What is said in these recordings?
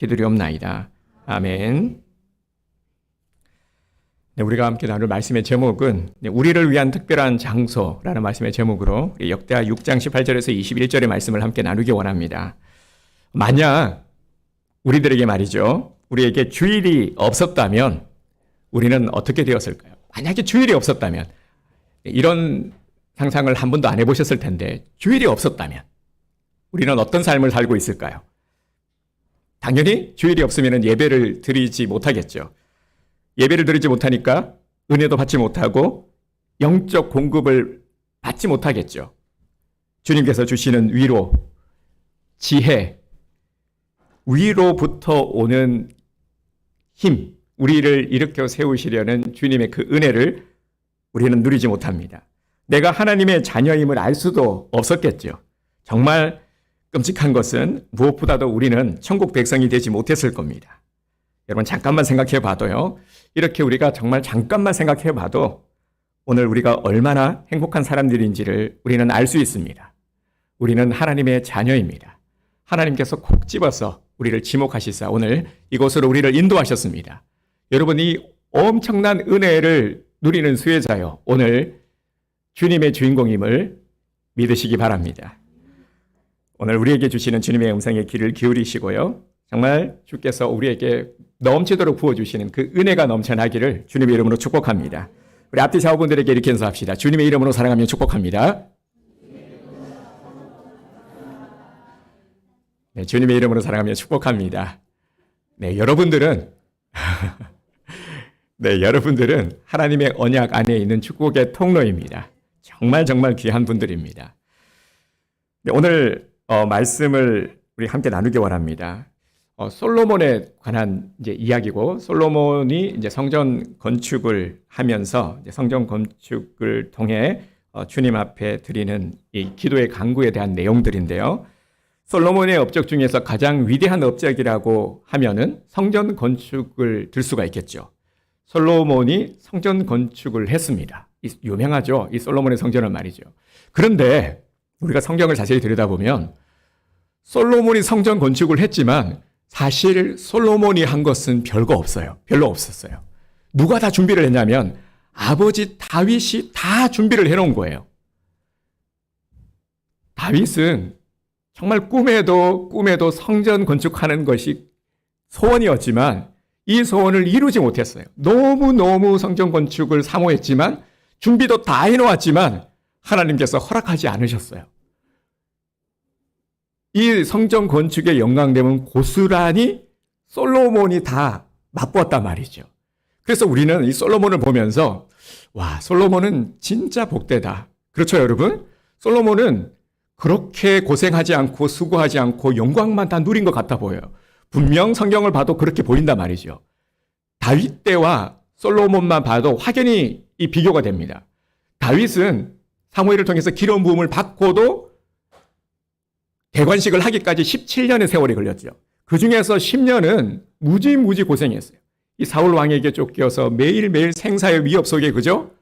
기도리옵나이다. 아멘. 네, 우리가 함께 나눌 말씀의 제목은 우리를 위한 특별한 장소라는 말씀의 제목으로 역대하 6장 18절에서 21절의 말씀을 함께 나누기 원합니다. 만약 우리들에게 말이죠, 우리에게 주일이 없었다면 우리는 어떻게 되었을까요? 만약에 주일이 없었다면, 이런 상상을 한 번도 안 해보셨을 텐데, 주일이 없었다면 우리는 어떤 삶을 살고 있을까요? 당연히 주일이 없으면 예배를 드리지 못하겠죠. 예배를 드리지 못하니까 은혜도 받지 못하고 영적 공급을 받지 못하겠죠. 주님께서 주시는 위로, 지혜, 위로부터 오는 힘, 우리를 일으켜 세우시려는 주님의 그 은혜를 우리는 누리지 못합니다. 내가 하나님의 자녀임을 알 수도 없었겠죠. 정말 끔찍한 것은 무엇보다도 우리는 천국 백성이 되지 못했을 겁니다. 여러분 잠깐만 생각해 봐도요, 이렇게 우리가 정말 잠깐만 생각해 봐도 오늘 우리가 얼마나 행복한 사람들인지를 우리는 알 수 있습니다. 우리는 하나님의 자녀입니다. 하나님께서 콕 집어서 우리를 지목하시사 오늘 이곳으로 우리를 인도하셨습니다. 여러분이 엄청난 은혜를 누리는 수혜자요, 오늘 주님의 주인공임을 믿으시기 바랍니다. 오늘 우리에게 주시는 주님의 음성에 귀를 기울이시고요, 정말 주께서 우리에게 넘치도록 부어주시는 그 은혜가 넘쳐나기를 주님의 이름으로 축복합니다. 우리 앞뒤 좌우분들에게 이렇게 인사합시다. 주님의 이름으로 사랑하며 축복합니다. 네, 주님의 이름으로 사랑하며 축복합니다. 네, 여러분들은 네, 여러분들은 하나님의 언약 안에 있는 축복의 통로입니다. 정말 귀한 분들입니다. 네, 오늘 말씀을 우리 함께 나누기 원합니다. 솔로몬에 관한 이제 이야기고, 솔로몬이 이제 성전 건축을 하면서 이제 성전 건축을 통해 주님 앞에 드리는 이 기도의 간구에 대한 내용들인데요. 솔로몬의 업적 중에서 가장 위대한 업적이라고 하면은 성전 건축을 들 수가 있겠죠. 솔로몬이 성전 건축을 했습니다. 유명하죠, 이 솔로몬의 성전은 말이죠. 그런데 우리가 성경을 자세히 들여다보면 솔로몬이 성전 건축을 했지만 사실 솔로몬이 한 것은 별거 없어요. 별로 없었어요. 누가 다 준비를 했냐면 아버지 다윗이 다 준비를 해놓은 거예요. 다윗은 정말 꿈에도 성전 건축하는 것이 소원이었지만 이 소원을 이루지 못했어요. 너무 성전 건축을 사모했지만, 준비도 다 해놓았지만 하나님께서 허락하지 않으셨어요. 이 성전 건축의 영광됨은 고스란히 솔로몬이 다 맛보았단 말이죠. 그래서 우리는 이 솔로몬을 보면서 와, 솔로몬은 진짜 복되다. 그렇죠, 여러분? 솔로몬은 그렇게 고생하지 않고 수고하지 않고 영광만 다 누린 것 같아 보여요. 분명 성경을 봐도 그렇게 보인단 말이죠. 다윗 때와 솔로몬만 봐도 확연히 이 비교가 됩니다. 다윗은 사무엘을 통해서 기름 부음을 받고도 대관식을 하기까지 17년의 세월이 걸렸죠. 그 중에서 10년은 무지 고생했어요. 이 사울 왕에게 쫓겨서 매일매일 생사의 위협 속에, 그죠?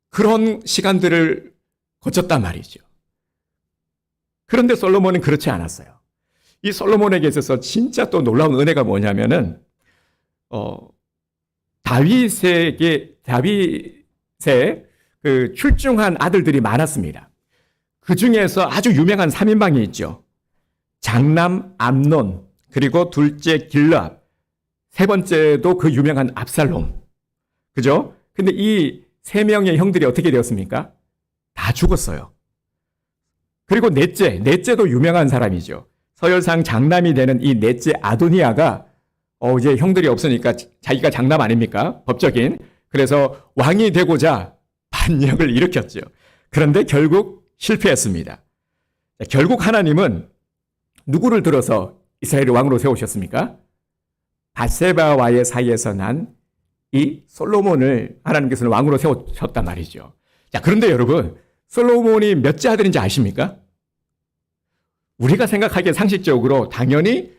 그런 시간들을 거쳤단 말이죠. 그런데 솔로몬은 그렇지 않았어요. 이 솔로몬에게 있어서 진짜 또 놀라운 은혜가 뭐냐면은 다윗의 그 출중한 아들들이 많았습니다. 그 중에서 아주 유명한 3인방이 있죠. 장남 암논, 그리고 둘째 길르압, 세 번째도 그 유명한 압살롬. 그죠? 근데 이 세 명의 형들이 어떻게 되었습니까? 다 죽었어요. 그리고 넷째도 유명한 사람이죠. 서열상 장남이 되는 이 넷째 아도니아가 이제 형들이 없으니까 자기가 장남 아닙니까? 법적인. 그래서 왕이 되고자 반역을 일으켰죠. 그런데 결국 실패했습니다. 결국 하나님은 누구를 들어서 이스라엘의 왕으로 세우셨습니까? 밧세바와의 사이에서 난 이 솔로몬을 하나님께서는 왕으로 세우셨단 말이죠. 자, 그런데 여러분, 솔로몬이 몇째 아들인지 아십니까? 우리가 생각하기에 상식적으로 당연히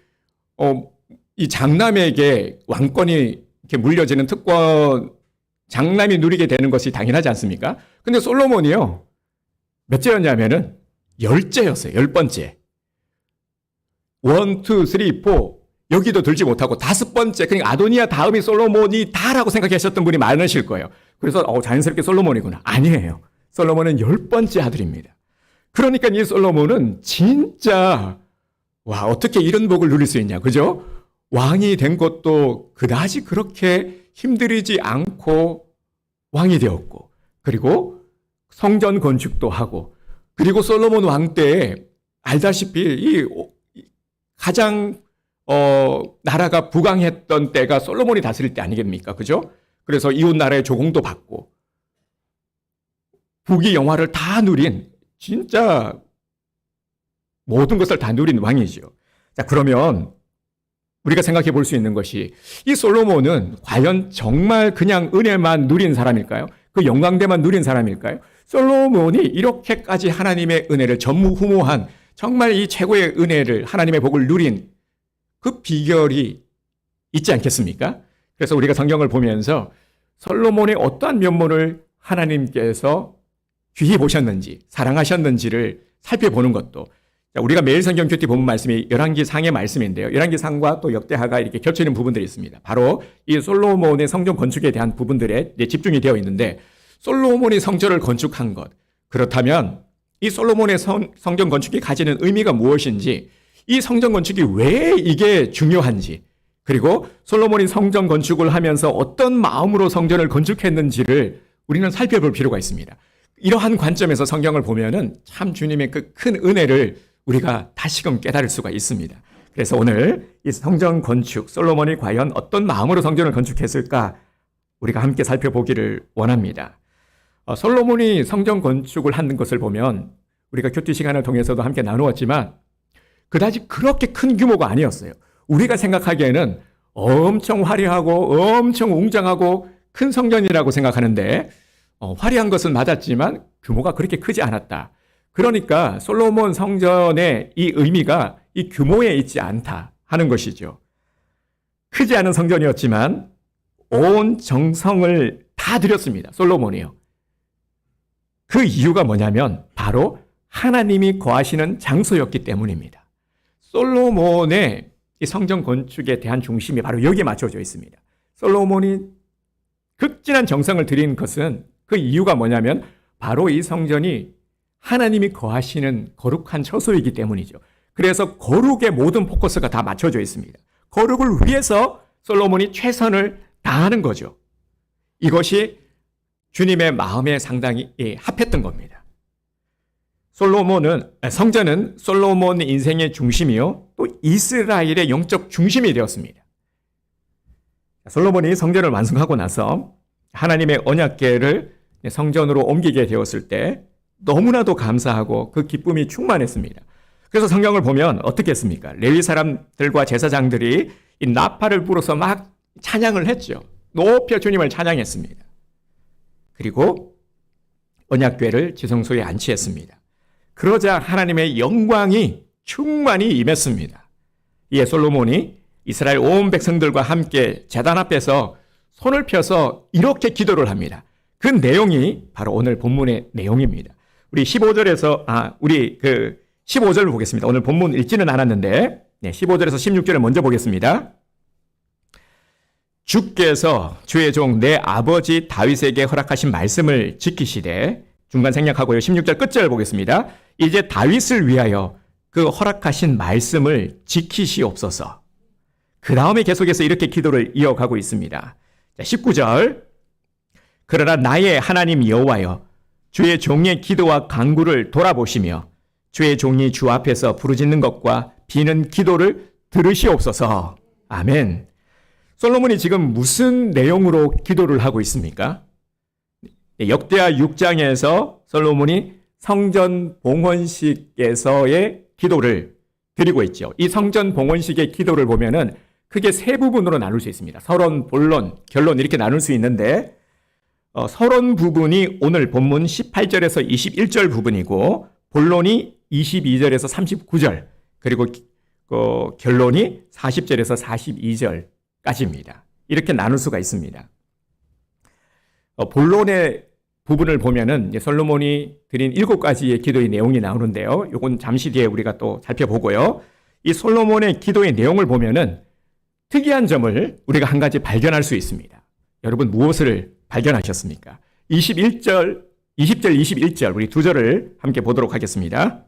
이 장남에게 왕권이 이렇게 물려지는 특권, 장남이 누리게 되는 것이 당연하지 않습니까? 근데 솔로몬이요, 몇째였냐면은 10째였어요. 10번째. 1, 2, 3, 4 여기도 들지 못하고 다섯 번째 그러니까 아도니아 다음이 솔로몬이다라고 생각하셨던 분이 많으실 거예요. 그래서 자연스럽게 솔로몬이구나. 아니에요. 솔로몬은 10번째 아들입니다. 그러니까 이 솔로몬은 진짜 와 어떻게 이런 복을 누릴 수 있냐. 그죠? 왕이 된 것도 그다지 그렇게 힘들이지 않고 왕이 되었고 그리고 성전 건축도 하고 그리고 솔로몬 왕 때에 알다시피 이 가장 나라가 부강했던 때가 솔로몬이 다스릴 때 아니겠습니까? 그죠? 그래서 이웃 나라의 조공도 받고 부귀 영화를 다 누린 진짜 모든 것을 다 누린 왕이죠. 자, 그러면 우리가 생각해 볼 수 있는 것이 이 솔로몬은 과연 정말 그냥 은혜만 누린 사람일까요? 그 영광대만 누린 사람일까요? 솔로몬이 이렇게까지 하나님의 은혜를 전무후무한 정말 이 최고의 은혜를 하나님의 복을 누린 그 비결이 있지 않겠습니까? 그래서 우리가 성경을 보면서 솔로몬의 어떠한 면모를 하나님께서 귀히 보셨는지 사랑하셨는지를 살펴보는 것도 우리가 매일 성경 큐티 본문 말씀이 열왕기상의 말씀인데요. 열왕기상과 또 역대하가 이렇게 겹쳐 있는 부분들이 있습니다. 바로 이 솔로몬의 성전 건축에 대한 부분들에 집중이 되어 있는데 솔로몬이 성전을 건축한 것 그렇다면 이 솔로몬의 성전 건축이 가지는 의미가 무엇인지 이 성전 건축이 왜 이게 중요한지 그리고 솔로몬이 성전 건축을 하면서 어떤 마음으로 성전을 건축했는지를 우리는 살펴볼 필요가 있습니다. 이러한 관점에서 성경을 보면은 참 주님의 그 큰 은혜를 우리가 다시금 깨달을 수가 있습니다. 그래서 오늘 이 성전 건축, 솔로몬이 과연 어떤 마음으로 성전을 건축했을까 우리가 함께 살펴보기를 원합니다. 솔로몬이 성전 건축을 하는 것을 보면 우리가 큐티 시간을 통해서도 함께 나누었지만 그다지 그렇게 큰 규모가 아니었어요. 우리가 생각하기에는 엄청 화려하고 엄청 웅장하고 큰 성전이라고 생각하는데 화려한 것은 맞았지만 규모가 그렇게 크지 않았다. 그러니까 솔로몬 성전의 이 의미가 이 규모에 있지 않다 하는 것이죠. 크지 않은 성전이었지만 온 정성을 다 들였습니다. 솔로몬이요. 그 이유가 뭐냐면 바로 하나님이 거하시는 장소였기 때문입니다. 솔로몬의 이 성전 건축에 대한 중심이 바로 여기에 맞춰져 있습니다. 솔로몬이 극진한 정성을 들인 것은 그 이유가 뭐냐면 바로 이 성전이 하나님이 거하시는 거룩한 처소이기 때문이죠. 그래서 거룩의 모든 포커스가 다 맞춰져 있습니다. 거룩을 위해서 솔로몬이 최선을 다하는 거죠. 이것이 주님의 마음에 상당히 합했던 겁니다. 성전은 솔로몬 인생의 중심이요 또 이스라엘의 영적 중심이 되었습니다. 솔로몬이 성전을 완성하고 나서 하나님의 언약궤를 성전으로 옮기게 되었을 때 너무나도 감사하고 그 기쁨이 충만했습니다. 그래서 성경을 보면 어떻게 했습니까? 레위 사람들과 제사장들이 이 나팔을 불어서 막 찬양을 했죠. 높여 주님을 찬양했습니다. 그리고 언약궤를 지성소에 안치했습니다. 그러자 하나님의 영광이 충만히 임했습니다. 이에 솔로몬이 이스라엘 온 백성들과 함께 제단 앞에서 손을 펴서 이렇게 기도를 합니다. 그 내용이 바로 오늘 본문의 내용입니다. 우리 15절을 보겠습니다. 오늘 본문 읽지는 않았는데 15절에서 16절을 먼저 보겠습니다. 주께서 주의 종 내 아버지 다윗에게 허락하신 말씀을 지키시되 중간 생략하고요. 16절 끝절을 보겠습니다. 이제 다윗을 위하여 그 허락하신 말씀을 지키시옵소서. 그 다음에 계속해서 이렇게 기도를 이어가고 있습니다. 19절 그러나 나의 하나님 여호와여 주의 종의 기도와 간구를 돌아보시며 주의 종이 주 앞에서 부르짖는 것과 비는 기도를 들으시옵소서. 아멘. 솔로몬이 지금 무슨 내용으로 기도를 하고 있습니까? 역대하 6장에서 솔로몬이 성전 봉헌식에서의 기도를 드리고 있죠. 이 성전 봉헌식의 기도를 보면은 크게 세 부분으로 나눌 수 있습니다. 서론, 본론, 결론 이렇게 나눌 수 있는데 서론 부분이 오늘 본문 18절에서 21절 부분이고 본론이 22절에서 39절 그리고 결론이 40절에서 42절까지입니다. 이렇게 나눌 수가 있습니다. 본론의 부분을 보면은 솔로몬이 드린 7가지의 기도의 내용이 나오는데요. 이건 잠시 뒤에 우리가 또 살펴보고요. 이 솔로몬의 기도의 내용을 보면은 특이한 점을 우리가 한 가지 발견할 수 있습니다. 여러분 무엇을 발견하셨습니까? 20절, 21절 우리 두 절을 함께 보도록 하겠습니다.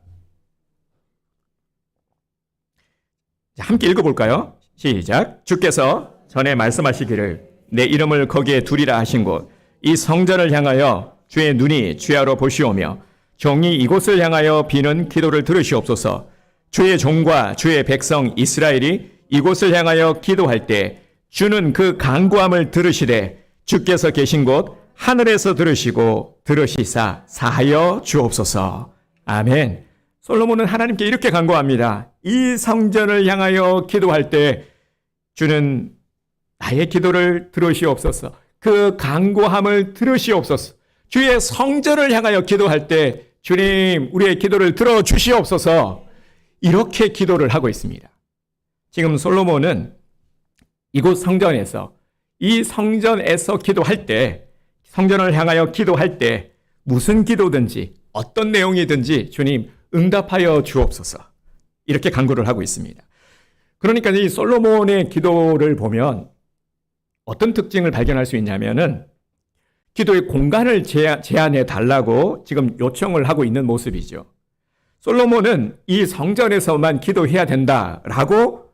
자, 함께 읽어볼까요? 시작. 주께서 전에 말씀하시기를 내 이름을 거기에 두리라 하신 곳 이 성전을 향하여 주의 눈이 주야로 보시오며 종이 이곳을 향하여 비는 기도를 들으시옵소서. 주의 종과 주의 백성 이스라엘이 이곳을 향하여 기도할 때 주는 그 간구함을 들으시되 주께서 계신 곳 하늘에서 들으시고 들으시사 사하여 주옵소서. 아멘. 솔로몬은 하나님께 이렇게 간구합니다. 이 성전을 향하여 기도할 때 주는 나의 기도를 들으시옵소서. 그 간구함을 들으시옵소서. 주의 성전을 향하여 기도할 때 주님 우리의 기도를 들어주시옵소서. 이렇게 기도를 하고 있습니다. 지금 솔로몬은 이곳 성전에서 이 성전에서 기도할 때 성전을 향하여 기도할 때 무슨 기도든지 어떤 내용이든지 주님 응답하여 주옵소서. 이렇게 간구를 하고 있습니다. 그러니까 이 솔로몬의 기도를 보면 어떤 특징을 발견할 수 있냐면은 기도의 공간을 제한해 달라고 지금 요청을 하고 있는 모습이죠. 솔로몬은 이 성전에서만 기도해야 된다라고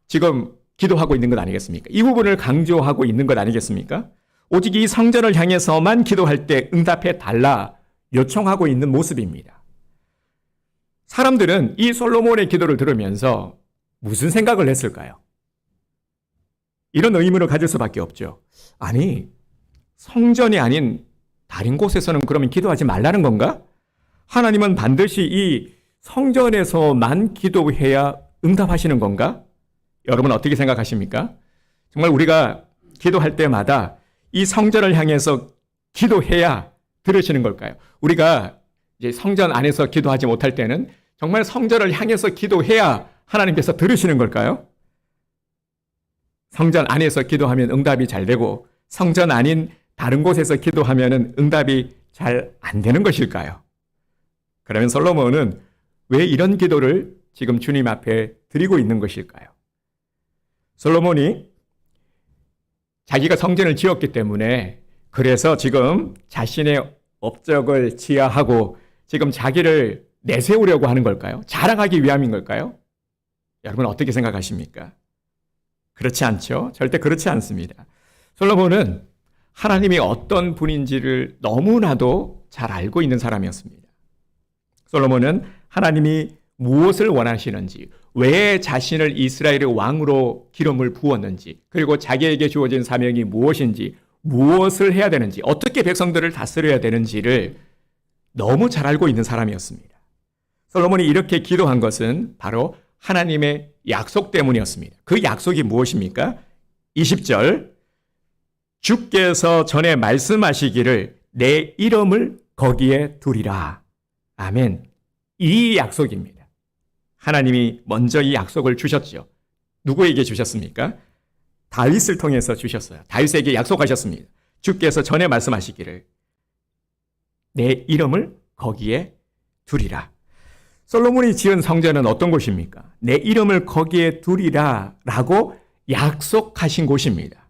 지금 기도하고 있는 것 아니겠습니까? 이 부분을 강조하고 있는 것 아니겠습니까? 오직 이 성전을 향해서만 기도할 때 응답해 달라 요청하고 있는 모습입니다. 사람들은 이 솔로몬의 기도를 들으면서 무슨 생각을 했을까요? 이런 의문을 가질 수밖에 없죠. 아니, 성전이 아닌 다른 곳에서는 그러면 기도하지 말라는 건가? 하나님은 반드시 이 성전에서만 기도해야 응답하시는 건가? 여러분 어떻게 생각하십니까? 정말 우리가 기도할 때마다 이 성전을 향해서 기도해야 들으시는 걸까요? 우리가 이제 성전 안에서 기도하지 못할 때는 정말 성전을 향해서 기도해야 하나님께서 들으시는 걸까요? 성전 안에서 기도하면 응답이 잘 되고 성전 아닌 다른 곳에서 기도하면 응답이 잘 안 되는 것일까요? 그러면 솔로몬은 왜 이런 기도를 지금 주님 앞에 드리고 있는 것일까요? 솔로몬이 자기가 성전을 지었기 때문에 그래서 지금 자신의 업적을 지하하고 지금 자기를 내세우려고 하는 걸까요? 자랑하기 위함인 걸까요? 여러분 어떻게 생각하십니까? 그렇지 않죠? 절대 그렇지 않습니다. 솔로몬은 하나님이 어떤 분인지를 너무나도 잘 알고 있는 사람이었습니다. 솔로몬은 하나님이 무엇을 원하시는지, 왜 자신을 이스라엘의 왕으로 기름을 부었는지, 그리고 자기에게 주어진 사명이 무엇인지, 무엇을 해야 되는지, 어떻게 백성들을 다스려야 되는지를 너무 잘 알고 있는 사람이었습니다. 솔로몬이 이렇게 기도한 것은 바로 하나님의 약속 때문이었습니다. 그 약속이 무엇입니까? 20절 주께서 전에 말씀하시기를 내 이름을 거기에 두리라. 아멘. 이 약속입니다. 하나님이 먼저 이 약속을 주셨죠. 누구에게 주셨습니까? 다윗을 통해서 주셨어요. 다윗에게 약속하셨습니다. 주께서 전에 말씀하시기를 내 이름을 거기에 두리라. 솔로몬이 지은 성전은 어떤 곳입니까? 내 이름을 거기에 두리라 라고 약속하신 곳입니다.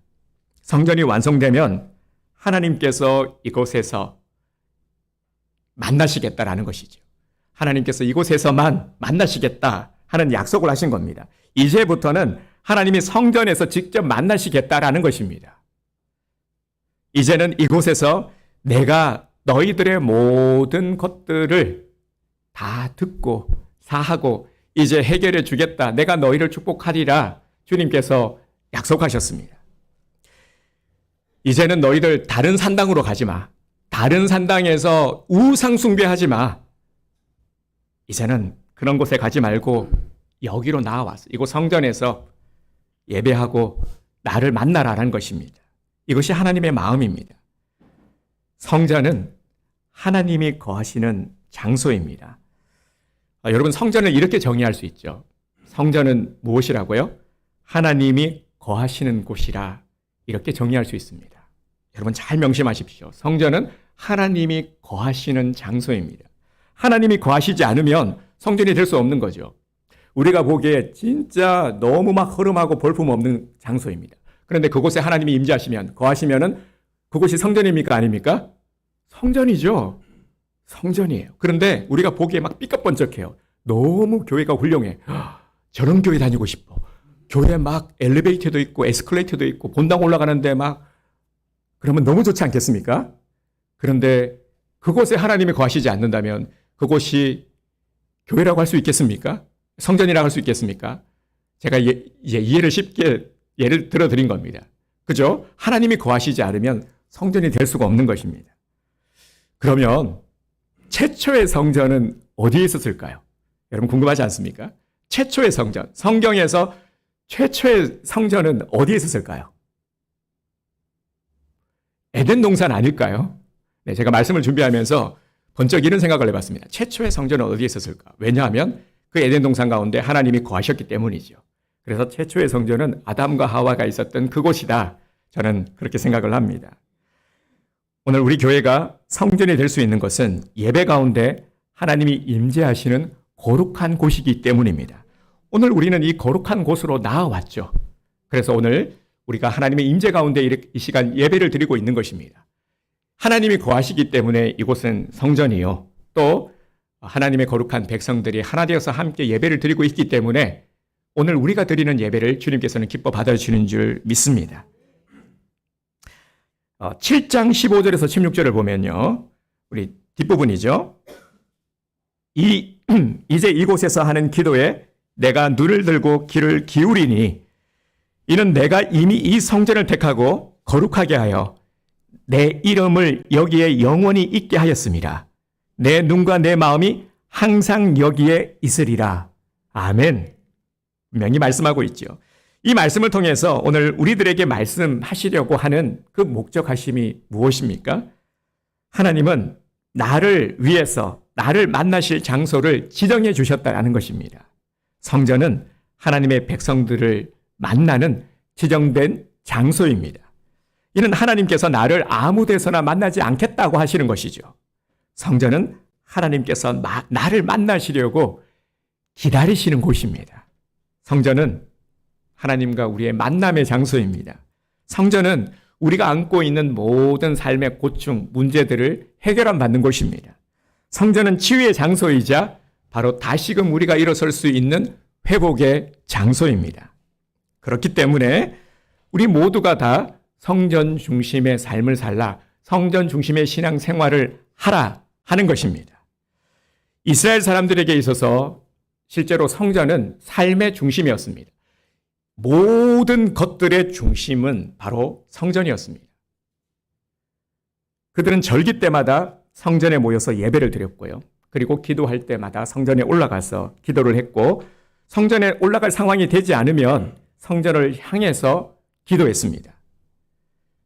성전이 완성되면 하나님께서 이곳에서 만나시겠다라는 것이죠. 하나님께서 이곳에서만 만나시겠다 하는 약속을 하신 겁니다. 이제부터는 하나님이 성전에서 직접 만나시겠다라는 것입니다. 이제는 이곳에서 내가 너희들의 모든 것들을 다 듣고 사하고 이제 해결해 주겠다. 내가 너희를 축복하리라. 주님께서 약속하셨습니다. 이제는 너희들 다른 산당으로 가지 마. 다른 산당에서 우상 숭배하지 마. 이제는 그런 곳에 가지 말고 여기로 나와왔어. 이곳 성전에서 예배하고 나를 만나라라는 것입니다. 이것이 하나님의 마음입니다. 성전은 하나님이 거하시는 장소입니다. 여러분 성전을 이렇게 정의할 수 있죠. 성전은 무엇이라고요? 하나님이 거하시는 곳이라 이렇게 정의할 수 있습니다. 여러분 잘 명심하십시오. 성전은 하나님이 거하시는 장소입니다. 하나님이 거하시지 않으면 성전이 될 수 없는 거죠. 우리가 보기에 진짜 너무 막 허름하고 볼품없는 장소입니다. 그런데 그곳에 하나님이 임재하시면, 거하시면은 그곳이 성전입니까? 아닙니까? 성전이죠. 성전이에요. 그런데 우리가 보기에 막 삐까번쩍해요. 너무 교회가 훌륭해. 저런 교회 다니고 싶어. 교회 막 엘리베이터도 있고 에스컬레이터도 있고 본당 올라가는데 막 그러면 너무 좋지 않겠습니까? 그런데 그곳에 하나님이 거하시지 않는다면 그곳이 교회라고 할 수 있겠습니까? 성전이라고 할 수 있겠습니까? 제가 이해를 쉽게 예를 들어 드린 겁니다. 그죠? 하나님이 거하시지 않으면 성전이 될 수가 없는 것입니다. 그러면 최초의 성전은 어디에 있었을까요? 여러분 궁금하지 않습니까? 최초의 성전, 성경에서 최초의 성전은 어디에 있었을까요? 에덴 동산 아닐까요? 네, 제가 말씀을 준비하면서 번쩍 이런 생각을 해봤습니다. 최초의 성전은 어디에 있었을까? 왜냐하면 그 에덴 동산 가운데 하나님이 거하셨기 때문이죠. 그래서 최초의 성전은 아담과 하와가 있었던 그곳이다. 저는 그렇게 생각을 합니다. 오늘 우리 교회가 성전이 될 수 있는 것은 예배 가운데 하나님이 임재하시는 거룩한 곳이기 때문입니다. 오늘 우리는 이 거룩한 곳으로 나아왔죠. 그래서 오늘 우리가 하나님의 임재 가운데 이 시간 예배를 드리고 있는 것입니다. 하나님이 거하시기 때문에 이곳은 성전이요. 또 하나님의 거룩한 백성들이 하나 되어서 함께 예배를 드리고 있기 때문에 오늘 우리가 드리는 예배를 주님께서는 기뻐 받아주시는 줄 믿습니다. 7장 15절에서 16절을 보면요. 우리 뒷부분이죠. 이제 이곳에서 하는 기도에 내가 눈을 들고 귀를 기울이니 이는 내가 이미 이 성전을 택하고 거룩하게 하여 내 이름을 여기에 영원히 있게 하였습니다. 내 눈과 내 마음이 항상 여기에 있으리라. 아멘. 분명히 말씀하고 있죠. 이 말씀을 통해서 오늘 우리들에게 말씀하시려고 하는 그 목적하심이 무엇입니까? 하나님은 나를 위해서 나를 만나실 장소를 지정해 주셨다는 것입니다. 성전은 하나님의 백성들을 만나는 지정된 장소입니다. 이는 하나님께서 나를 아무 데서나 만나지 않겠다고 하시는 것이죠. 성전은 하나님께서 나를 만나시려고 기다리시는 곳입니다. 성전은 하나님과 우리의 만남의 장소입니다. 성전은 우리가 안고 있는 모든 삶의 고충, 문제들을 해결함 받는 곳입니다. 성전은 치유의 장소이자 바로 다시금 우리가 일어설 수 있는 회복의 장소입니다. 그렇기 때문에 우리 모두가 다 성전 중심의 삶을 살라, 성전 중심의 신앙 생활을 하라 하는 것입니다. 이스라엘 사람들에게 있어서 실제로 성전은 삶의 중심이었습니다. 모든 것들의 중심은 바로 성전이었습니다. 그들은 절기 때마다 성전에 모여서 예배를 드렸고요. 그리고 기도할 때마다 성전에 올라가서 기도를 했고 성전에 올라갈 상황이 되지 않으면 성전을 향해서 기도했습니다.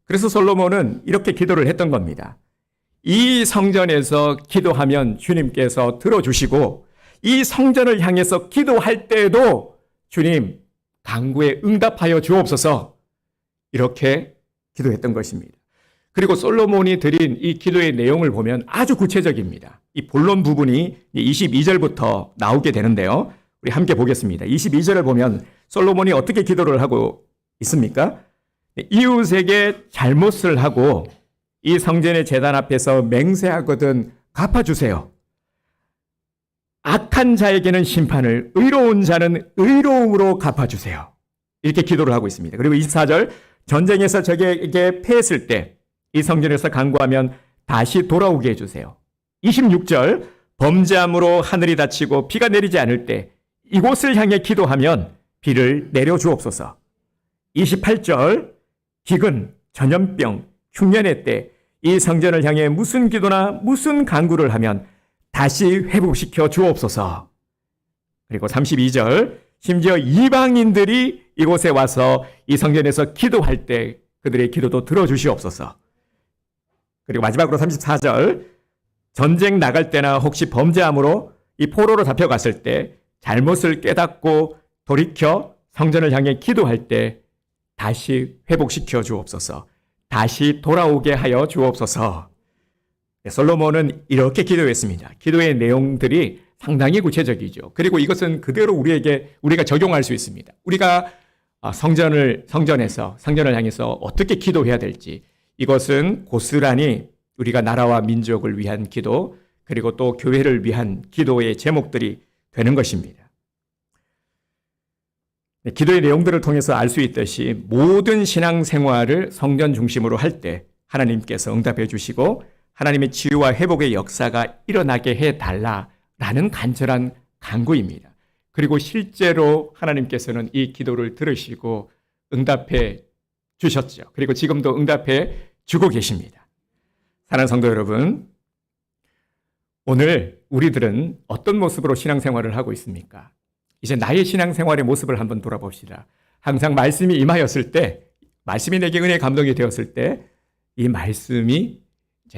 그래서 솔로몬은 이렇게 기도를 했던 겁니다. 이 성전에서 기도하면 주님께서 들어주시고 이 성전을 향해서 기도할 때에도 주님 간구에 응답하여 주옵소서 이렇게 기도했던 것입니다. 그리고 솔로몬이 드린 이 기도의 내용을 보면 아주 구체적입니다. 이 본론 부분이 22절부터 나오게 되는데요. 우리 함께 보겠습니다. 22절을 보면 솔로몬이 어떻게 기도를 하고 있습니까? 이웃에게 잘못을 하고 이 성전의 제단 앞에서 맹세하거든 갚아주세요. 악한 자에게는 심판을, 의로운 자는 의로움으로 갚아주세요. 이렇게 기도를 하고 있습니다. 그리고 24절, 전쟁에서 적에게 패했을 때 이 성전에서 간구하면 다시 돌아오게 해주세요. 26절, 범죄함으로 하늘이 닫히고 비가 내리지 않을 때 이곳을 향해 기도하면 비를 내려주옵소서. 28절, 기근, 전염병, 흉년의 때 이 성전을 향해 무슨 기도나 무슨 간구를 하면 다시 회복시켜 주옵소서. 그리고 32절, 심지어 이방인들이 이곳에 와서 이 성전에서 기도할 때 그들의 기도도 들어주시옵소서. 그리고 마지막으로 34절, 전쟁 나갈 때나 혹시 범죄함으로 이 포로로 잡혀갔을 때 잘못을 깨닫고 돌이켜 성전을 향해 기도할 때 다시 회복시켜 주옵소서. 다시 돌아오게 하여 주옵소서. 솔로몬은 이렇게 기도했습니다. 기도의 내용들이 상당히 구체적이죠. 그리고 이것은 그대로 우리가 적용할 수 있습니다. 우리가 성전에서 성전을 향해서 어떻게 기도해야 될지, 이것은 고스란히 우리가 나라와 민족을 위한 기도, 그리고 또 교회를 위한 기도의 제목들이 되는 것입니다. 기도의 내용들을 통해서 알 수 있듯이 모든 신앙생활을 성전 중심으로 할 때 하나님께서 응답해 주시고 하나님의 치유와 회복의 역사가 일어나게 해달라라는 간절한 간구입니다. 그리고 실제로 하나님께서는 이 기도를 들으시고 응답해 주셨죠. 그리고 지금도 응답해 주고 계십니다. 사랑하는 성도 여러분, 오늘 우리들은 어떤 모습으로 신앙생활을 하고 있습니까? 이제 나의 신앙생활의 모습을 한번 돌아봅시다. 항상 말씀이 임하였을 때, 말씀이 내게 은혜의 감동이 되었을 때, 이 말씀이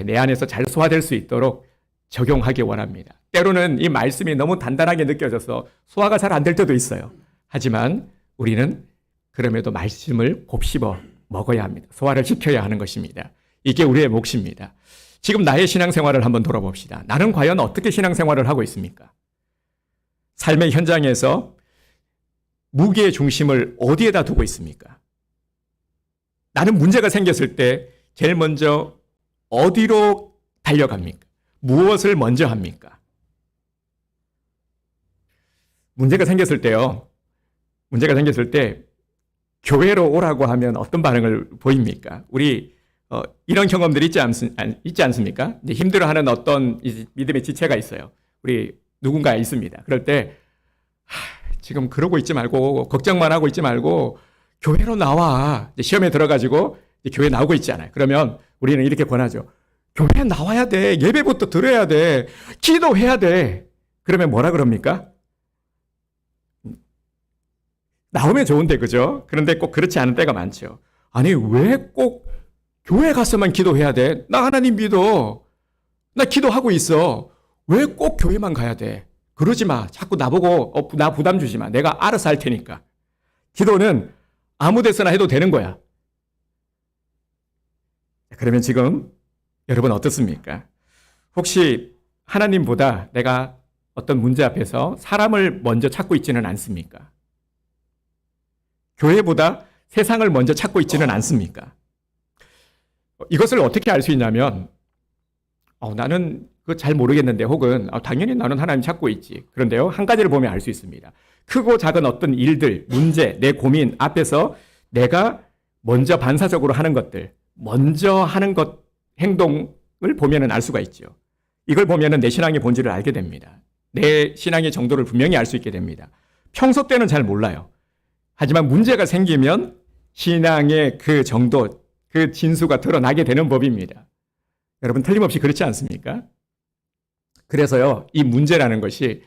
내 안에서 잘 소화될 수 있도록 적용하기 원합니다. 때로는 이 말씀이 너무 단단하게 느껴져서 소화가 잘 안 될 때도 있어요. 하지만 우리는 그럼에도 말씀을 곱씹어 먹어야 합니다. 소화를 시켜야 하는 것입니다. 이게 우리의 몫입니다. 지금 나의 신앙생활을 한번 돌아봅시다. 나는 과연 어떻게 신앙생활을 하고 있습니까? 삶의 현장에서 무게의 중심을 어디에다 두고 있습니까? 나는 문제가 생겼을 때 제일 먼저 어디로 달려갑니까? 무엇을 먼저 합니까? 문제가 생겼을 때 교회로 오라고 하면 어떤 반응을 보입니까? 우리 이런 경험들이 있지 않습니까? 이제 힘들어하는 어떤 믿음의 지체가 있어요. 우리 누군가 있습니다. 그럴 때 지금 그러고 있지 말고 걱정만 하고 있지 말고 교회로 나와. 이제 시험에 들어가지고 이제 교회 나오고 있잖아요. 그러면 우리는 이렇게 권하죠. 교회 나와야 돼. 예배부터 들어야 돼. 기도해야 돼. 그러면 뭐라 그럽니까? 나오면 좋은데, 그죠? 그런데 꼭 그렇지 않은 때가 많죠. 아니, 왜 꼭 교회 가서만 기도해야 돼? 나 하나님 믿어. 나 기도하고 있어. 왜 꼭 교회만 가야 돼? 그러지 마. 자꾸 나보고 나 부담 주지 마. 내가 알아서 할 테니까. 기도는 아무 데서나 해도 되는 거야. 그러면 지금 여러분 어떻습니까? 혹시 하나님보다 내가 어떤 문제 앞에서 사람을 먼저 찾고 있지는 않습니까? 교회보다 세상을 먼저 찾고 있지는 않습니까? 이것을 어떻게 알 수 있냐면 나는 그거 잘 모르겠는데, 혹은 당연히 나는 하나님 찾고 있지. 그런데요, 한 가지를 보면 알 수 있습니다. 크고 작은 어떤 일들, 문제, 내 고민 앞에서 내가 먼저 반사적으로 하는 것들, 먼저 하는 것, 행동을 보면은 알 수가 있죠. 이걸 보면은 내 신앙의 본질을 알게 됩니다. 내 신앙의 정도를 분명히 알 수 있게 됩니다. 평소 때는 잘 몰라요. 하지만 문제가 생기면 신앙의 그 정도, 그 진수가 드러나게 되는 법입니다. 여러분 틀림없이 그렇지 않습니까? 그래서요, 이 문제라는 것이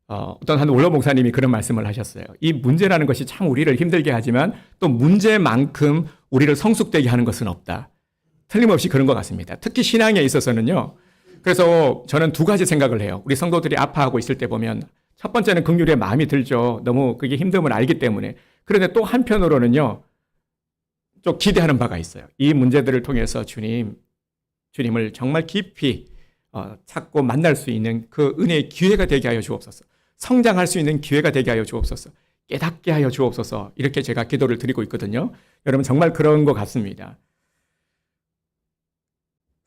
어떤 한 원로 목사님이 그런 말씀을 하셨어요. 이 문제라는 것이 참 우리를 힘들게 하지만 또 문제만큼 우리를 성숙되게 하는 것은 없다. 틀림없이 그런 것 같습니다. 특히 신앙에 있어서는요. 그래서 저는 두 가지 생각을 해요. 우리 성도들이 아파하고 있을 때 보면 첫 번째는 긍휼의 마음이 들죠. 너무 그게 힘듦을 알기 때문에. 그런데 또 한편으로는요, 좀 기대하는 바가 있어요. 이 문제들을 통해서 주님을 정말 깊이 찾고 만날 수 있는 그 은혜의 기회가 되게 하여 주옵소서. 성장할 수 있는 기회가 되게 하여 주옵소서. 깨닫게 하여 주옵소서. 이렇게 제가 기도를 드리고 있거든요. 여러분 정말 그런 것 같습니다.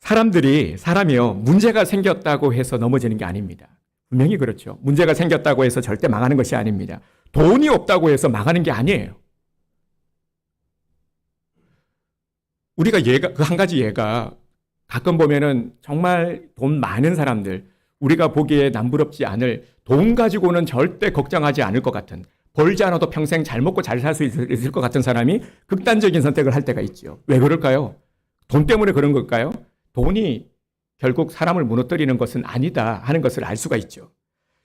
사람이요, 문제가 생겼다고 해서 넘어지는 게 아닙니다. 분명히 그렇죠. 문제가 생겼다고 해서 절대 망하는 것이 아닙니다. 돈이 없다고 해서 망하는 게 아니에요. 우리가 그 한 가지 예가 가끔 보면은 정말 돈 많은 사람들, 우리가 보기에 남부럽지 않을, 돈 가지고는 절대 걱정하지 않을 것 같은, 벌지 않아도 평생 잘 먹고 잘 살 수 있을 것 같은 사람이 극단적인 선택을 할 때가 있죠. 왜 그럴까요? 돈 때문에 그런 걸까요? 돈이 결국 사람을 무너뜨리는 것은 아니다 하는 것을 알 수가 있죠.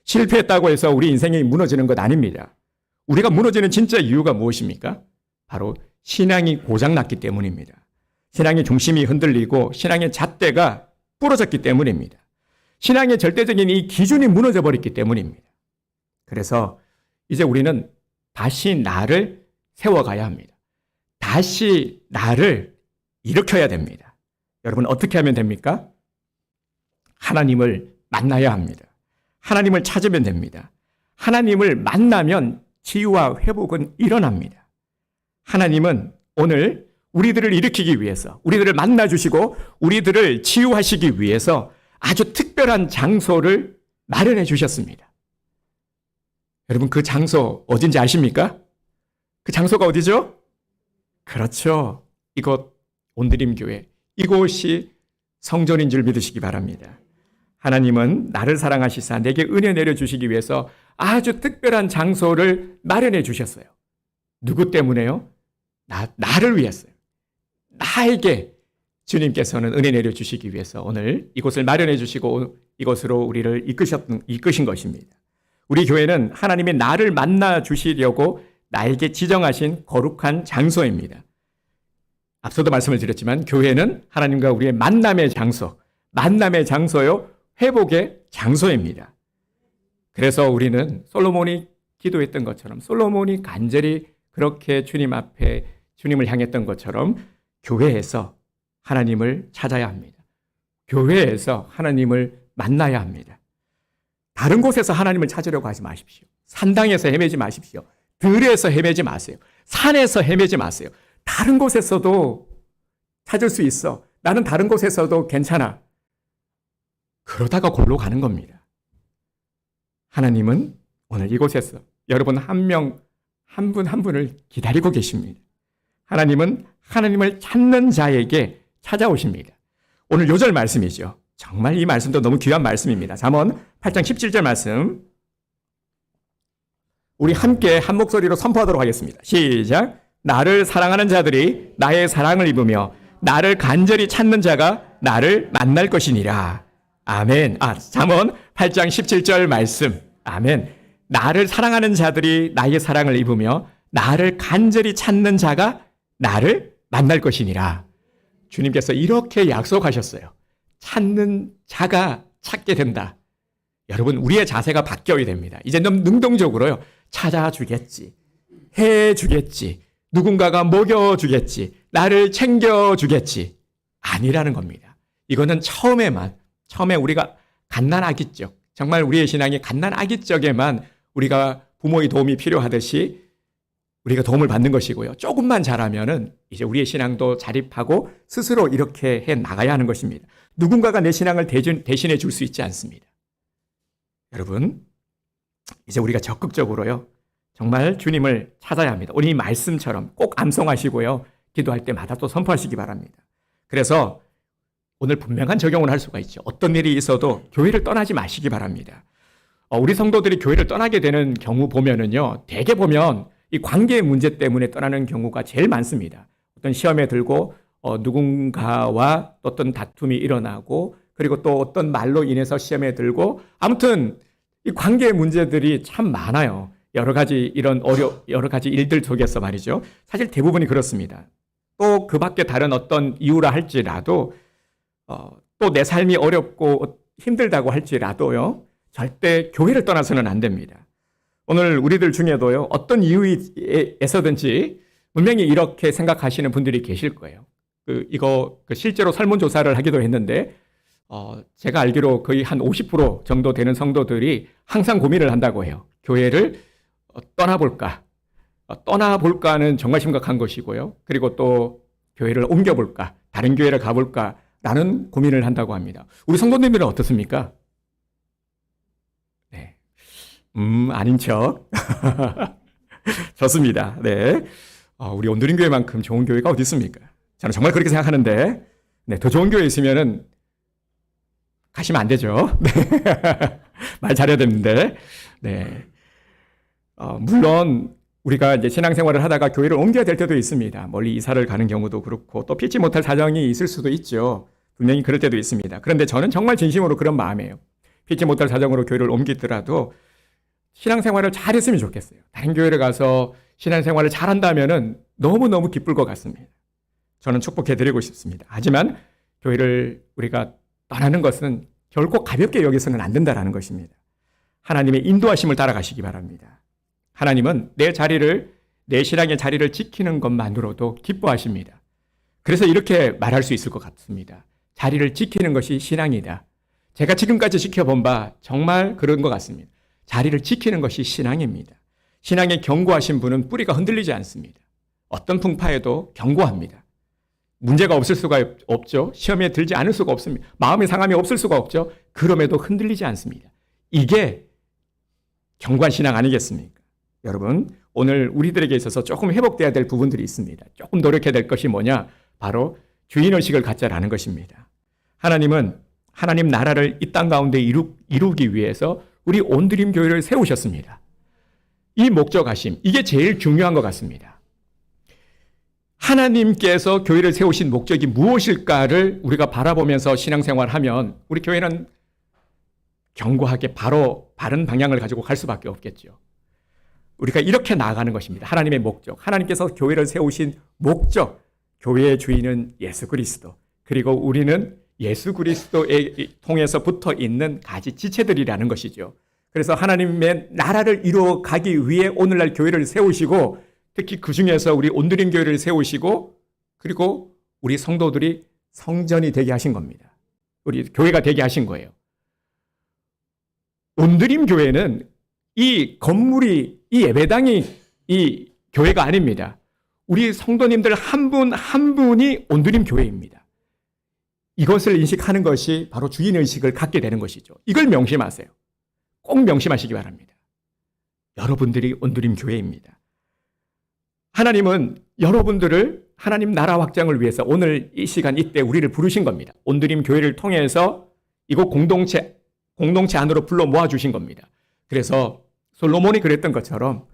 실패했다고 해서 우리 인생이 무너지는 것 아닙니다. 우리가 무너지는 진짜 이유가 무엇입니까? 바로 신앙이 고장났기 때문입니다. 신앙의 중심이 흔들리고 신앙의 잣대가 부러졌기 때문입니다. 신앙의 절대적인 이 기준이 무너져 버렸기 때문입니다. 그래서 이제 우리는 다시 나를 세워가야 합니다. 다시 나를 일으켜야 됩니다. 여러분 어떻게 하면 됩니까? 하나님을 만나야 합니다. 하나님을 찾으면 됩니다. 하나님을 만나면 치유와 회복은 일어납니다. 하나님은 오늘 우리들을 일으키기 위해서, 우리들을 만나주시고 우리들을 치유하시기 위해서 아주 특별한 장소를 마련해 주셨습니다. 여러분, 그 장소 어딘지 아십니까? 그 장소가 어디죠? 그렇죠. 이곳 온드림교회, 이곳이 성전인 줄 믿으시기 바랍니다. 하나님은 나를 사랑하시사 내게 은혜 내려주시기 위해서 아주 특별한 장소를 마련해 주셨어요. 누구 때문에요? 나를 위해서요. 나에게 주님께서는 은혜 내려주시기 위해서 오늘 이곳을 마련해 주시고 이곳으로 우리를 이끄신 것입니다. 우리 교회는 하나님이 나를 만나 주시려고 나에게 지정하신 거룩한 장소입니다. 앞서도 말씀을 드렸지만 교회는 하나님과 우리의 만남의 장소요, 회복의 장소입니다. 그래서 우리는 솔로몬이 기도했던 것처럼, 솔로몬이 간절히 그렇게 주님 앞에 주님을 향했던 것처럼 교회에서 하나님을 찾아야 합니다. 교회에서 하나님을 만나야 합니다. 다른 곳에서 하나님을 찾으려고 하지 마십시오. 산당에서 헤매지 마십시오. 들에서 헤매지 마세요. 산에서 헤매지 마세요. 다른 곳에서도 찾을 수 있어. 나는 다른 곳에서도 괜찮아. 그러다가 골로 가는 겁니다. 하나님은 오늘 이곳에서 여러분 한 분 한 분을 기다리고 계십니다. 하나님은 하나님을 찾는 자에게 찾아오십니다. 오늘 요절 말씀이죠. 정말 이 말씀도 너무 귀한 말씀입니다. 잠언 8장 17절 말씀. 우리 함께 한 목소리로 선포하도록 하겠습니다. 시작. 나를 사랑하는 자들이 나의 사랑을 입으며 나를 간절히 찾는 자가 나를 만날 것이니라. 아멘. 잠언 8장 17절 말씀. 아멘. 나를 사랑하는 자들이 나의 사랑을 입으며 나를 간절히 찾는 자가 나를 만날 것이니라. 주님께서 이렇게 약속하셨어요. 찾는 자가 찾게 된다. 여러분, 우리의 자세가 바뀌어야 됩니다. 이제 너무 능동적으로요. 찾아주겠지. 해주겠지. 누군가가 먹여주겠지. 나를 챙겨주겠지. 아니라는 겁니다. 이거는 처음에 우리가 갓난아기적, 정말 우리의 신앙이 갓난아기적에만 우리가 부모의 도움이 필요하듯이 우리가 도움을 받는 것이고요. 조금만 자라면은 이제 우리의 신앙도 자립하고 스스로 이렇게 해 나가야 하는 것입니다. 누군가가 내 신앙을 대신해 줄 수 있지 않습니다. 여러분, 이제 우리가 적극적으로요. 정말 주님을 찾아야 합니다. 오늘 이 말씀처럼 꼭 암송하시고요. 기도할 때마다 또 선포하시기 바랍니다. 그래서 오늘 분명한 적용을 할 수가 있죠. 어떤 일이 있어도 교회를 떠나지 마시기 바랍니다. 우리 성도들이 교회를 떠나게 되는 경우 보면은요. 대개 보면 이 관계 문제 때문에 떠나는 경우가 제일 많습니다. 어떤 시험에 들고 누군가와 어떤 다툼이 일어나고 그리고 또 어떤 말로 인해서 시험에 들고 아무튼 이 관계 문제들이 참 많아요. 여러 가지 일들 속에서 말이죠. 사실 대부분이 그렇습니다. 또 그 밖에 다른 어떤 이유라 할지라도 또 내 삶이 어렵고 힘들다고 할지라도요. 절대 교회를 떠나서는 안 됩니다. 오늘 우리들 중에도요. 어떤 이유에서든지 분명히 이렇게 생각하시는 분들이 계실 거예요. 이거 실제로 설문조사를 하기도 했는데 제가 알기로 거의 한 50% 정도 되는 성도들이 항상 고민을 한다고 해요. 교회를 떠나볼까는 정말 심각한 것이고요. 그리고 또 교회를 옮겨볼까, 다른 교회를 가볼까라는 고민을 한다고 합니다. 우리 성도님들은 어떻습니까? 네, 아닌 척. 좋습니다. 네, 우리 온누림교회만큼 좋은 교회가 어디 있습니까? 저는 정말 그렇게 생각하는데, 네, 더 좋은 교회 있으면은 가시면 안 되죠. 네. 말 잘해야 되는데, 네. 물론 우리가 이제 신앙생활을 하다가 교회를 옮겨야 될 때도 있습니다. 멀리 이사를 가는 경우도 그렇고 또 피치 못할 사정이 있을 수도 있죠. 분명히 그럴 때도 있습니다. 그런데 저는 정말 진심으로 그런 마음이에요. 피치 못할 사정으로 교회를 옮기더라도 신앙생활을 잘했으면 좋겠어요. 다른 교회를 가서 신앙생활을 잘한다면은 너무너무 기쁠 것 같습니다. 저는 축복해드리고 싶습니다. 하지만 교회를 우리가 떠나는 것은 결코 가볍게 여기서는 안 된다라는 것입니다. 하나님의 인도하심을 따라가시기 바랍니다. 하나님은 내 신앙의 자리를 지키는 것만으로도 기뻐하십니다. 그래서 이렇게 말할 수 있을 것 같습니다. 자리를 지키는 것이 신앙이다. 제가 지금까지 지켜본 바 정말 그런 것 같습니다. 자리를 지키는 것이 신앙입니다. 신앙에 견고하신 분은 뿌리가 흔들리지 않습니다. 어떤 풍파에도 견고합니다. 문제가 없을 수가 없죠. 시험에 들지 않을 수가 없습니다. 마음의 상함이 없을 수가 없죠. 그럼에도 흔들리지 않습니다. 이게 견고한 신앙 아니겠습니까? 여러분, 오늘 우리들에게 있어서 조금 회복돼야 될 부분들이 있습니다. 조금 노력해야 될 것이 뭐냐? 바로 주인의식을 갖자라는 것입니다. 하나님은 하나님 나라를 이 땅 가운데 이루기 위해서 우리 온드림 교회를 세우셨습니다. 이 목적하심, 이게 제일 중요한 것 같습니다. 하나님께서 교회를 세우신 목적이 무엇일까를 우리가 바라보면서 신앙생활하면 우리 교회는 견고하게 바로 바른 방향을 가지고 갈 수밖에 없겠죠. 우리가 이렇게 나아가는 것입니다. 하나님의 목적, 하나님께서 교회를 세우신 목적, 교회의 주인은 예수 그리스도, 그리고 우리는 예수 그리스도에 통해서 붙어 있는 가지 지체들이라는 것이죠. 그래서 하나님의 나라를 이루어 가기 위해 오늘날 교회를 세우시고, 특히 그 중에서 우리 온드림 교회를 세우시고, 그리고 우리 성도들이 성전이 되게 하신 겁니다. 우리 교회가 되게 하신 거예요. 온드림 교회는 이 건물이, 이 예배당이 이 교회가 아닙니다. 우리 성도님들 한 분 한 분이 온드림 교회입니다. 이것을 인식하는 것이 바로 주인의식을 갖게 되는 것이죠. 이걸 명심하세요. 꼭 명심하시기 바랍니다. 여러분들이 온드림 교회입니다. 하나님은 여러분들을 하나님 나라 확장을 위해서 오늘 이 시간 이때 우리를 부르신 겁니다. 온드림 교회를 통해서 이곳 공동체 안으로 불러 모아주신 겁니다. 그래서 솔로몬이 그랬던 것처럼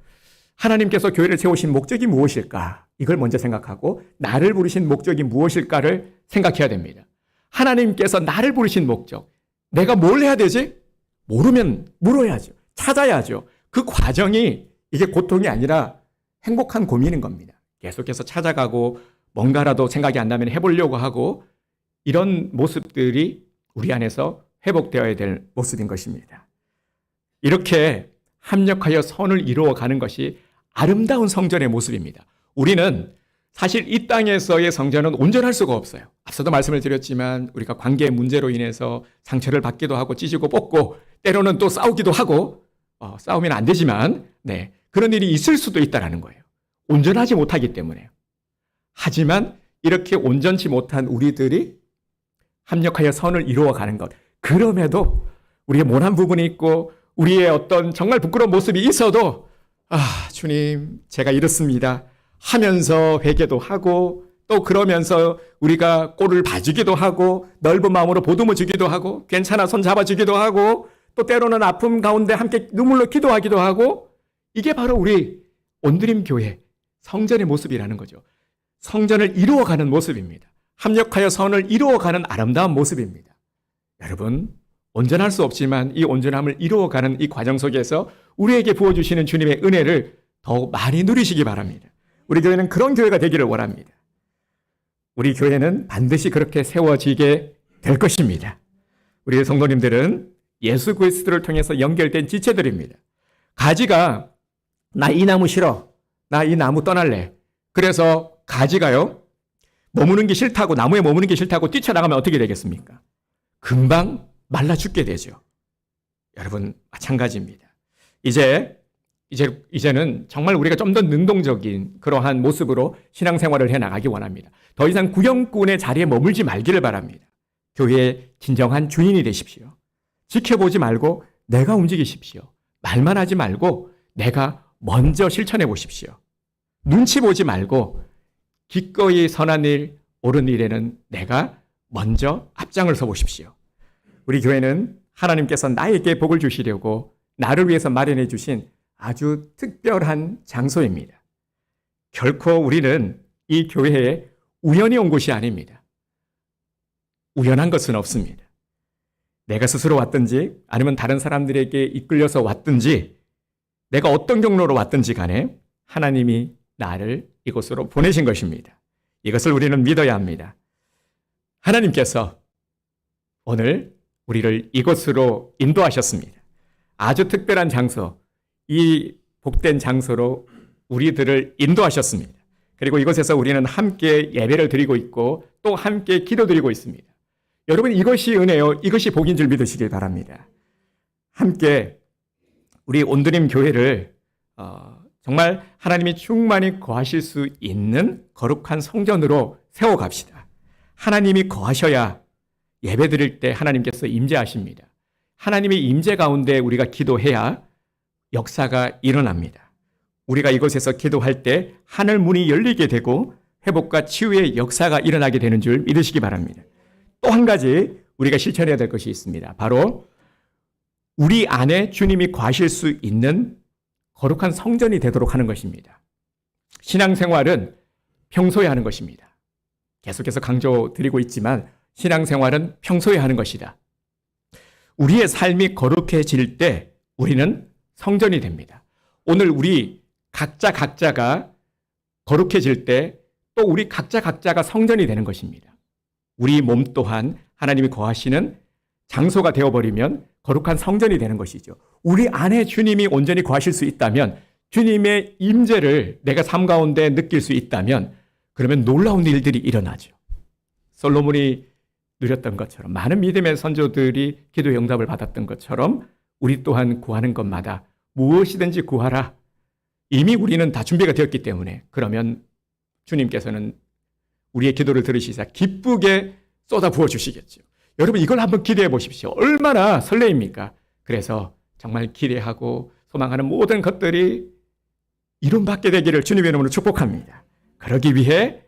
하나님께서 교회를 세우신 목적이 무엇일까? 이걸 먼저 생각하고 나를 부르신 목적이 무엇일까를 생각해야 됩니다. 하나님께서 나를 부르신 목적, 내가 뭘 해야 되지? 모르면 물어야죠. 찾아야죠. 그 과정이 이게 고통이 아니라 행복한 고민인 겁니다. 계속해서 찾아가고 뭔가라도 생각이 안 나면 해보려고 하고 이런 모습들이 우리 안에서 회복되어야 될 모습인 것입니다. 이렇게 합력하여 선을 이루어가는 것이 아름다운 성전의 모습입니다. 우리는 사실 이 땅에서의 성전은 온전할 수가 없어요. 앞서도 말씀을 드렸지만 우리가 관계의 문제로 인해서 상처를 받기도 하고 찢고 뽑고 때로는 또 싸우기도 하고 싸우면 안 되지만 그런 일이 있을 수도 있다는 거예요. 온전하지 못하기 때문에요. 하지만 이렇게 온전치 못한 우리들이 합력하여 선을 이루어가는 것, 그럼에도 우리의 모난 부분이 있고 우리의 어떤 정말 부끄러운 모습이 있어도 주님 제가 이렇습니다 하면서 회개도 하고 또 그러면서 우리가 꼴을 봐주기도 하고 넓은 마음으로 보듬어 주기도 하고 괜찮아 손 잡아주기도 하고 또 때로는 아픔 가운데 함께 눈물로 기도하기도 하고 이게 바로 우리 온드림 교회 성전의 모습이라는 거죠. 성전을 이루어가는 모습입니다. 합력하여 선을 이루어가는 아름다운 모습입니다. 여러분 온전할 수 없지만 이 온전함을 이루어가는 이 과정 속에서 우리에게 부어주시는 주님의 은혜를 더욱 많이 누리시기 바랍니다. 우리 교회는 그런 교회가 되기를 원합니다. 우리 교회는 반드시 그렇게 세워지게 될 것입니다. 우리 성도님들은 예수 그리스도를 통해서 연결된 지체들입니다. 가지가 나 이 나무 싫어, 나 이 나무 떠날래. 그래서 가지가요 머무는 게 싫다고, 나무에 머무는 게 싫다고 뛰쳐나가면 어떻게 되겠습니까? 금방 말라 죽게 되죠. 여러분 마찬가지입니다. 이제는 정말 우리가 좀 더 능동적인 그러한 모습으로 신앙생활을 해나가기 원합니다. 더 이상 구경꾼의 자리에 머물지 말기를 바랍니다. 교회의 진정한 주인이 되십시오. 지켜보지 말고 내가 움직이십시오. 말만 하지 말고 내가 먼저 실천해 보십시오. 눈치 보지 말고 기꺼이 선한 일, 옳은 일에는 내가 먼저 앞장을 서 보십시오. 우리 교회는 하나님께서 나에게 복을 주시려고 나를 위해서 마련해 주신 아주 특별한 장소입니다. 결코 우리는 이 교회에 우연히 온 곳이 아닙니다. 우연한 것은 없습니다. 내가 스스로 왔든지 아니면 다른 사람들에게 이끌려서 왔든지 내가 어떤 경로로 왔든지 간에 하나님이 나를 이곳으로 보내신 것입니다. 이것을 우리는 믿어야 합니다. 하나님께서 오늘 우리를 이곳으로 인도하셨습니다. 아주 특별한 장소, 이 복된 장소로 우리들을 인도하셨습니다. 그리고 이곳에서 우리는 함께 예배를 드리고 있고 또 함께 기도드리고 있습니다. 여러분 이것이 은혜요. 이것이 복인 줄 믿으시길 바랍니다. 함께 우리 온드림 교회를 정말 하나님이 충만히 거하실 수 있는 거룩한 성전으로 세워갑시다. 하나님이 거하셔야 예배드릴 때 하나님께서 임재하십니다. 하나님의 임재 가운데 우리가 기도해야 역사가 일어납니다. 우리가 이곳에서 기도할 때 하늘 문이 열리게 되고 회복과 치유의 역사가 일어나게 되는 줄 믿으시기 바랍니다. 또 한 가지 우리가 실천해야 될 것이 있습니다. 바로 우리 안에 주님이 거하실 수 있는 거룩한 성전이 되도록 하는 것입니다. 신앙생활은 평소에 하는 것입니다. 계속해서 강조드리고 있지만 신앙생활은 평소에 하는 것이다. 우리의 삶이 거룩해질 때 우리는 성전이 됩니다. 오늘 우리 각자가 거룩해질 때 또 우리 각자가 성전이 되는 것입니다. 우리 몸 또한 하나님이 거하시는 장소가 되어버리면 거룩한 성전이 되는 것이죠. 우리 안에 주님이 온전히 거하실 수 있다면, 주님의 임재를 내가 삶 가운데 느낄 수 있다면 그러면 놀라운 일들이 일어나죠. 솔로몬이 누렸던 것처럼, 많은 믿음의 선조들이 기도의 응답을 받았던 것처럼 우리 또한 구하는 것마다 무엇이든지 구하라. 이미 우리는 다 준비가 되었기 때문에 그러면 주님께서는 우리의 기도를 들으시자 기쁘게 쏟아 부어 주시겠죠. 여러분 이걸 한번 기대해 보십시오. 얼마나 설레입니까? 그래서 정말 기대하고 소망하는 모든 것들이 이룬받게 되기를 주님의 이름으로 축복합니다. 그러기 위해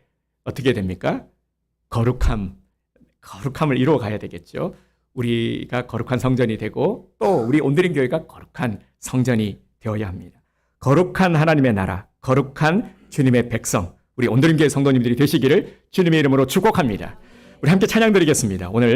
어떻게 됩니까? 거룩함을 이루어 가야 되겠죠. 우리가 거룩한 성전이 되고 또 우리 온드림 교회가 거룩한 성전이 되어야 합니다. 거룩한 하나님의 나라, 거룩한 주님의 백성, 우리 온드림 교회 성도님들이 되시기를 주님의 이름으로 축복합니다. 우리 함께 찬양 드리겠습니다. 오늘